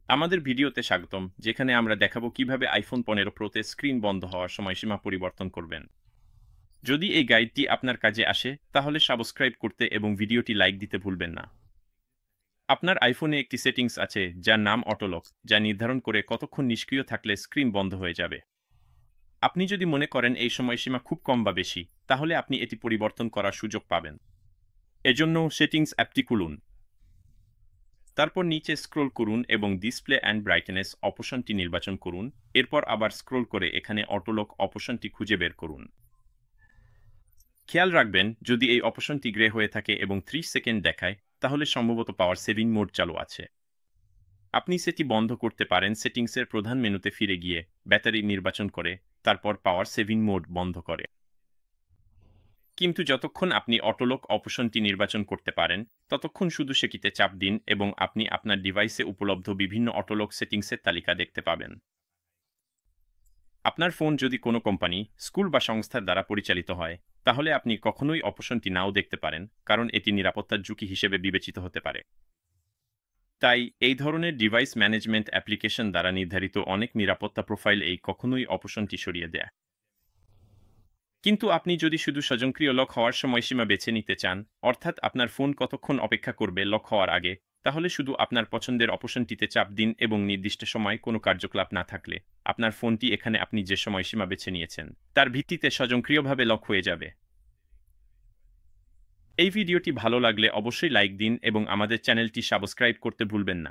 আমাদের ভিডিওতে স্বাগতম, যেখানে আমরা দেখাবো কিভাবে আইফোন 15 প্রোতে স্ক্রিন বন্ধ হওয়ার সময়সীমা পরিবর্তন করবেন। যদি এই গাইডটি আপনার কাজে আসে, তাহলে সাবস্ক্রাইব করতে এবং ভিডিওটি লাইক দিতে ভুলবেন না। আপনার আইফোনে একটি সেটিংস আছে যার নাম অটোলক, যা নির্ধারণ করে কতক্ষণ নিষ্ক্রিয় থাকলে স্ক্রিন বন্ধ হয়ে যাবে। আপনি যদি মনে করেন এই সময়সীমা খুব কম বা বেশি, তাহলে আপনি এটি পরিবর্তন করার সুযোগ পাবেন। এজন্য সেটিংস অ্যাপটি খুলুন। তারপর নিচে স্ক্রল করুন এবং ডিসপ্লে অ্যান্ড ব্রাইটনেস অপশনটি নির্বাচন করুন। এরপর আবার স্ক্রল করে এখানে অটোলক অপশনটি খুঁজে বের করুন। খেয়াল রাখবেন, যদি এই অপশনটি গ্রে হয়ে থাকে এবং 30 সেকেন্ড দেখায়, তাহলে সম্ভবত পাওয়ার সেভিং মোড চালু আছে। আপনি সেটি বন্ধ করতে পারেন সেটিংসের প্রধান মেনুতে ফিরে গিয়ে ব্যাটারি নির্বাচন করে, তারপর পাওয়ার সেভিং মোড বন্ধ করে। কিন্তু যতক্ষণ আপনি অটোলক অপশনটি নির্বাচন করতে পারেন, ততক্ষণ শুধু সেটিতে চাপ দিন এবং আপনি আপনার ডিভাইসে উপলব্ধ বিভিন্ন অটোলক সেটিংসের তালিকা দেখতে পাবেন। আপনার ফোন যদি কোনো কোম্পানি, স্কুল বা সংস্থার দ্বারা পরিচালিত হয়, তাহলে আপনি কখনোই অপশনটি নাও দেখতে পারেন, কারণ এটি নিরাপত্তার ঝুঁকি হিসেবে বিবেচিত হতে পারে। তাই এই ধরনের ডিভাইস ম্যানেজমেন্ট অ্যাপ্লিকেশন দ্বারা নির্ধারিত অনেক নিরাপত্তা প্রোফাইল এই কখনোই অপশনটি সরিয়ে দেয়। কিন্তু আপনি যদি শুধু স্বয়ংক্রিয় লক হওয়ার সময়সীমা বেছে নিতে চান, অর্থাৎ আপনার ফোন কতক্ষণ অপেক্ষা করবে লক হওয়ার আগে, তাহলে শুধু আপনার পছন্দের অপশনটিতে চাপ দিন এবং নির্দিষ্ট সময় কোনো কার্যকলাপ না থাকলে আপনার ফোনটি এখানে আপনি যে সময়সীমা বেছে নিয়েছেন তার ভিত্তিতে স্বয়ংক্রিয়ভাবে লক হয়ে যাবে। এই ভিডিওটি ভালো লাগলে অবশ্যই লাইক দিন এবং আমাদের চ্যানেলটি সাবস্ক্রাইব করতে ভুলবেন না।